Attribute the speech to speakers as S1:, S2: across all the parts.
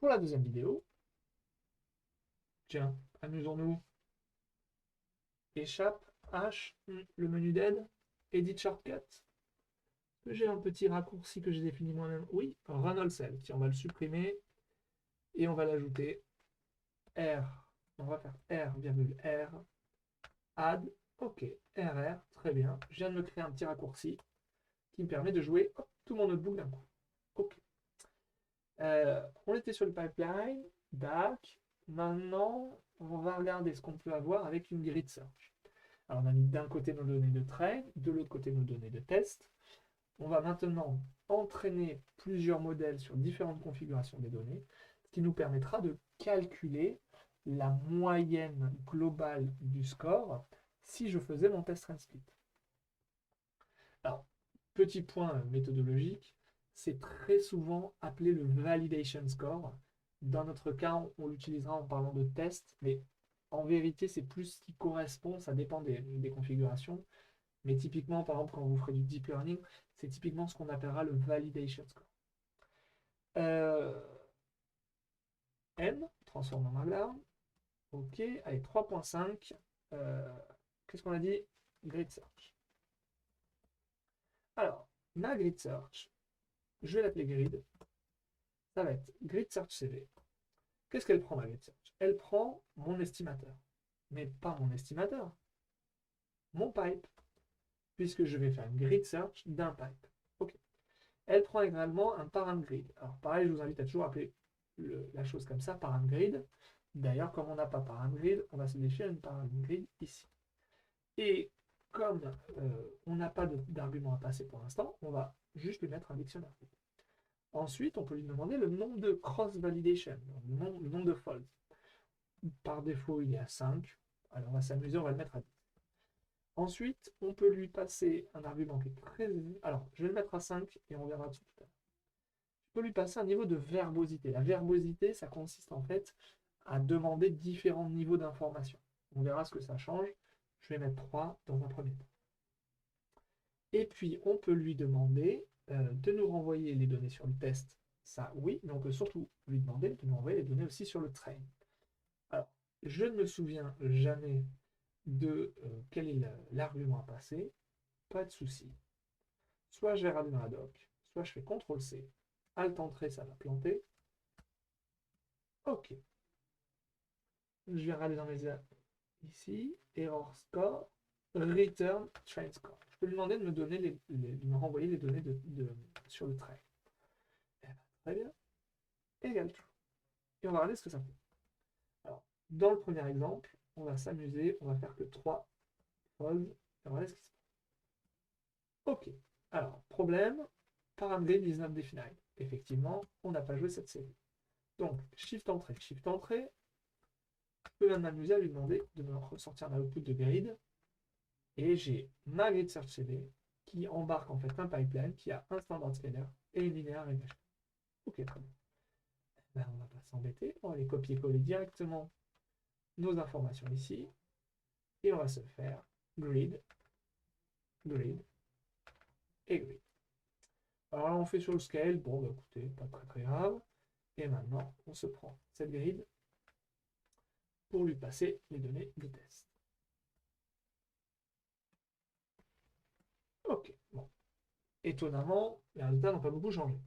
S1: pour la deuxième vidéo, tiens, amusons-nous. Échappe, H, le menu d'aide, Edit Shortcut. J'ai un petit raccourci que j'ai défini moi-même. Oui, Run All Cell. Tiens, on va le supprimer et on va l'ajouter. R. On va faire R, virgule R. Add. OK. RR. Très bien. Je viens de me créer un petit raccourci qui me permet de jouer hop, tout mon notebook d'un coup. OK. On était sur le pipeline. Back. Maintenant, on va regarder ce qu'on peut avoir avec une grid search. Alors, on a mis d'un côté nos données de train, de l'autre côté nos données de test. On va maintenant entraîner plusieurs modèles sur différentes configurations des données, ce qui nous permettra de calculer la moyenne globale du score si je faisais mon test run split. Alors, petit point méthodologique, c'est très souvent appelé le validation score. Dans notre cas, on l'utilisera en parlant de test, mais en vérité, c'est plus ce qui correspond, ça dépend des configurations. Mais typiquement, par exemple, quand vous ferez du deep learning, c'est typiquement ce qu'on appellera le validation score. N, transforme en markdown. OK, allez, 3.5. Qu'est-ce qu'on a dit? Grid search. Alors, ma grid search, je vais l'appeler grid. Ça va être grid search CV. Qu'est-ce qu'elle prend, ma grid search? Elle prend mon estimateur. Mais pas mon estimateur. Mon pipe. Puisque je vais faire une grid search d'un pipe. OK. Elle prend également un parent grid. Alors pareil, je vous invite à toujours appeler la chose comme ça, parent grid. D'ailleurs, comme on n'a pas parent grid, on va se définir une parent grid ici. Et comme on n'a pas d'argument à passer pour l'instant, on va juste lui mettre un dictionnaire. Ensuite, on peut lui demander le nombre de cross-validation, le nombre de folds. Par défaut, il est à 5. Alors on va s'amuser, on va le mettre à 10. Ensuite, on peut lui passer un argument qui est très... Alors, je vais le mettre à 5 et on verra dessus tout à l'heure. Je peux lui passer un niveau de verbosité. La verbosité, ça consiste en fait à demander différents niveaux d'information. On verra ce que ça change. Je vais mettre 3 dans un premier temps. Et puis, on peut lui demander de nous renvoyer les données sur le test. Ça, oui, mais on peut surtout lui demander de nous renvoyer les données aussi sur le train. Alors, je ne me souviens jamais de quel est l'argument à passer. Pas de souci. Soit je vais regarder dans la doc, soit je fais CTRL-C. Alt-Entrée, ça va planter. OK. Je vais regarder dans mes ici, error score, return train score. Je peux lui demander de me donner de me renvoyer les données sur le train. Eh ben, très bien. Égal true. Et on va regarder ce que ça fait. Alors, dans le premier exemple, on va s'amuser, on va faire que 3 false, et on va regarder ce qui se passe. OK. Alors, problème, paramgrade is not defined. Effectivement, on n'a pas joué cette série. Donc, shift entrée, shift entrée. Je peux même m'amuser à lui demander de me ressortir un output de grid. Et j'ai ma grid search CV qui embarque en fait un pipeline qui a un standard scaler et une linéaire régression. Ok, très bien. Ben, on ne va pas s'embêter, on va aller copier-coller directement nos informations ici. Et on va se faire grid, grid et grid. Alors là, on fait sur le scale. Bon, bah écoutez, pas très très grave. Et maintenant, on se prend cette grid pour lui passer les données du test. Ok, bon. Étonnamment, les résultats n'ont pas beaucoup changé.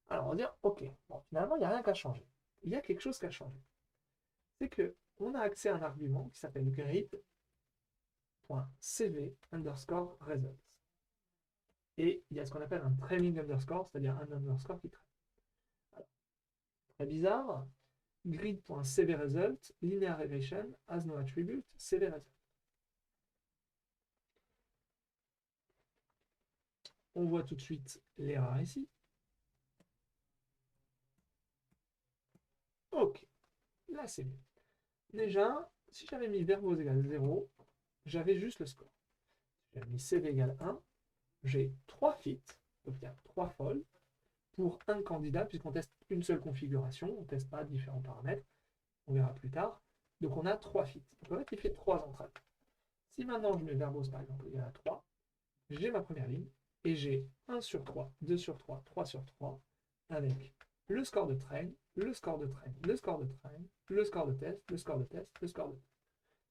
S1: Alors, on va dire, ok, bon, finalement, il n'y a rien qu'à changer. Il y a quelque chose qui a changé. C'est qu'on a accès à un argument qui s'appelle grid.cv underscore results. Et il y a ce qu'on appelle un trailing underscore, c'est-à-dire un underscore qui traite. Alors, très bizarre, grid.cvResult, linear regression, has no attribute, cvResult. On voit tout de suite l'erreur ici. Ok, là c'est mieux. Déjà, si j'avais mis verbose égale 0, j'avais juste le score. Si j'avais mis cv égale 1, j'ai 3 fits, donc il y a 3 folds, pour un candidat, puisqu'on teste une seule configuration, on ne teste pas différents paramètres, on verra plus tard. Donc on a 3 fits. Donc en fait, il fait 3 entrées. Si maintenant je mets verbose par exemple égale à 3, j'ai ma première ligne, et j'ai 1 sur 3, 2 sur 3, 3 sur 3, avec le score de train, le score de train, le score de train, le score de test, le score de test, le score de test.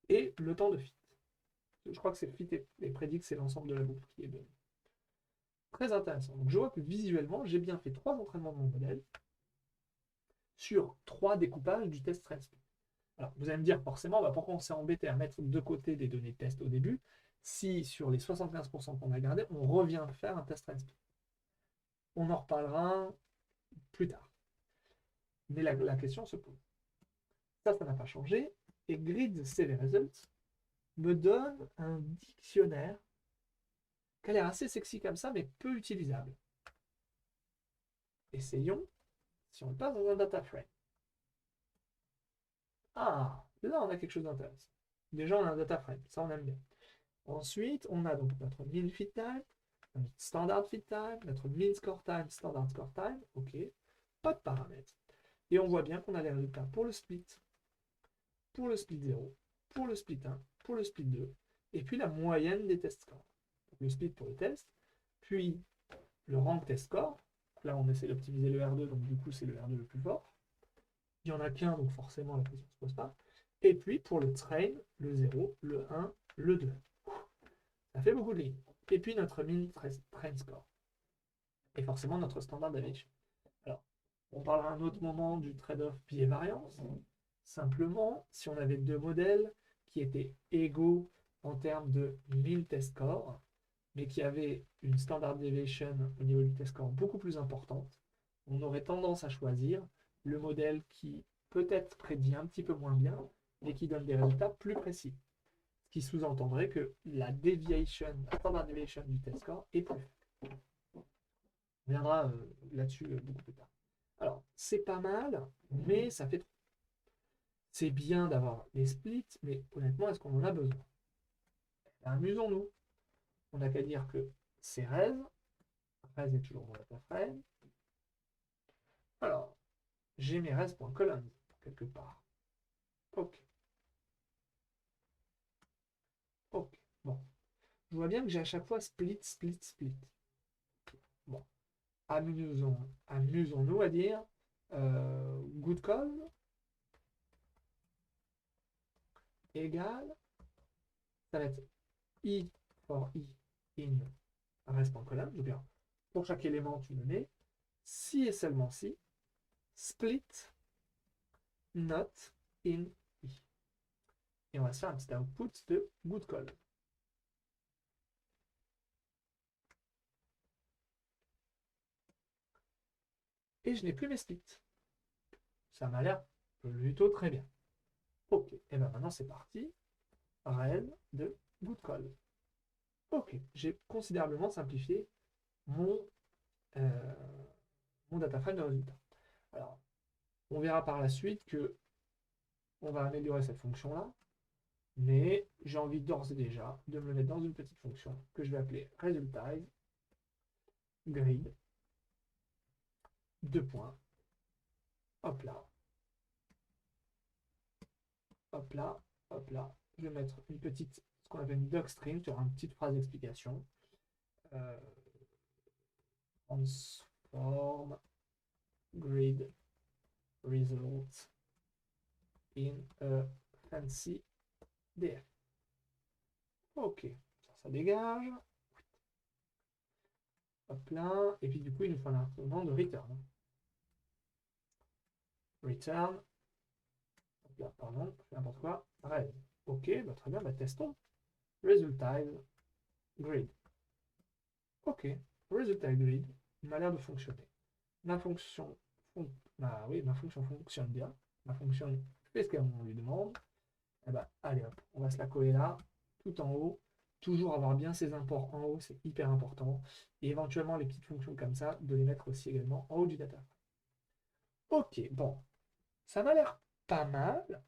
S1: Et le temps de fit. Je crois que c'est fit et prédict, c'est l'ensemble de la boucle qui est donné. Très intéressant. Donc je vois que visuellement, j'ai bien fait 3 entraînements de mon modèle sur 3 découpages du test train speed. Alors vous allez me dire forcément, pourquoi on s'est embêté à mettre de côté des données de test au début, si sur les 75% qu'on a gardés, on revient faire un test train speed. On en reparlera plus tard. Mais la question se pose. Ça n'a pas changé. Et Grid CV Results me donne un dictionnaire qui a l'air assez sexy comme ça, mais peu utilisable. Essayons si on le passe dans un data frame. Ah, là on a quelque chose d'intéressant. Déjà on a un data frame, ça on aime bien. Ensuite, on a donc notre mean fit time, notre standard fit time, notre mean score time, standard score time, ok, pas de paramètres. Et on voit bien qu'on a les résultats pour le split 0, pour le split 1, pour le split 2, et puis la moyenne des test scores. Donc le split pour le test, puis le rank test score. Là, on essaie d'optimiser le R2, donc du coup, c'est le R2 le plus fort. Il n'y en a qu'un, donc forcément, la question ne se pose pas. Et puis, pour le train, le 0, le 1, le 2. Ça fait beaucoup de lignes. Et puis, notre mean train score. Et forcément, notre standard deviation. Alors, on parlera à un autre moment du trade-off biais-variance. Simplement, si on avait 2 modèles qui étaient égaux en termes de mean test score, mais qui avaient une standard deviation au niveau du test score beaucoup plus importante, on aurait tendance à choisir le modèle qui peut-être prédit un petit peu moins bien, mais qui donne des résultats plus précis. Ce qui sous-entendrait que la standard deviation du test score est plus faible. On viendra là-dessus beaucoup plus tard. Alors, c'est pas mal, mais ça fait trop. C'est bien d'avoir les splits, mais honnêtement, est-ce qu'on en a besoin? Amusons-nous. On n'a qu'à dire que c'est res. Res est toujours mon data frame. Alors, j'ai mes res.columns quelque part. Ok. Ok. Bon. Je vois bien que j'ai à chaque fois split, split, split. Bon. Amusons-nous à dire good call égale, ça va être i for i in res.column, ou bien pour chaque élément tu me mets si et seulement si split not in i. Et on va se faire un petit output de good call. Et je n'ai plus mes splits. Ça m'a l'air plutôt très bien. Ok, et bien maintenant c'est parti. Red de good call. Ok, j'ai considérablement simplifié mon, euh, mon data frame de résultats. Alors, on verra par la suite que on va améliorer cette fonction-là, mais j'ai envie d'ores et déjà de me le mettre dans une petite fonction que je vais appeler resultize grid 2 points. Hop là. Hop là. Hop là. Je vais mettre une petite, ce qu'on appelle une docstring, sur une petite phrase d'explication. Transform grid result in a fancy DF. Ok, ça dégage. Hop là. Et puis du coup, il nous faut un argument de return. Return. Hop là, pardon, n'importe quoi. Red. Ok, bah, très bien, bah, testons. Resultize grid. Ok, resultize grid m'a l'air de fonctionner. Ma fonction, ma fonction fonctionne bien. Ma fonction fait ce qu'on lui demande. Et bah, allez hop, on va se la coller là, tout en haut. Toujours avoir bien ces imports en haut, c'est hyper important. Et éventuellement, les petites fonctions comme ça, de les mettre aussi également en haut du data. Ok, bon, ça m'a l'air pas mal,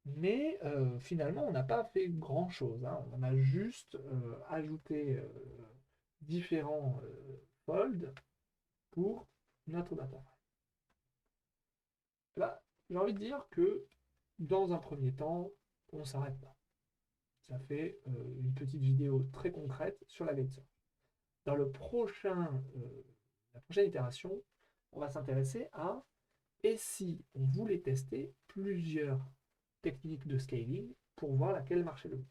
S1: mais finalement, on n'a pas fait grand-chose, hein. On a juste ajouté différents folds pour notre data. Là, j'ai envie de dire que dans un premier temps, on ne s'arrête pas. Ça fait une petite vidéo très concrète sur la Gate Search. Dans la prochaine itération, on va s'intéresser à et si on voulait tester plusieurs techniques de scaling pour voir laquelle marchait le mieux.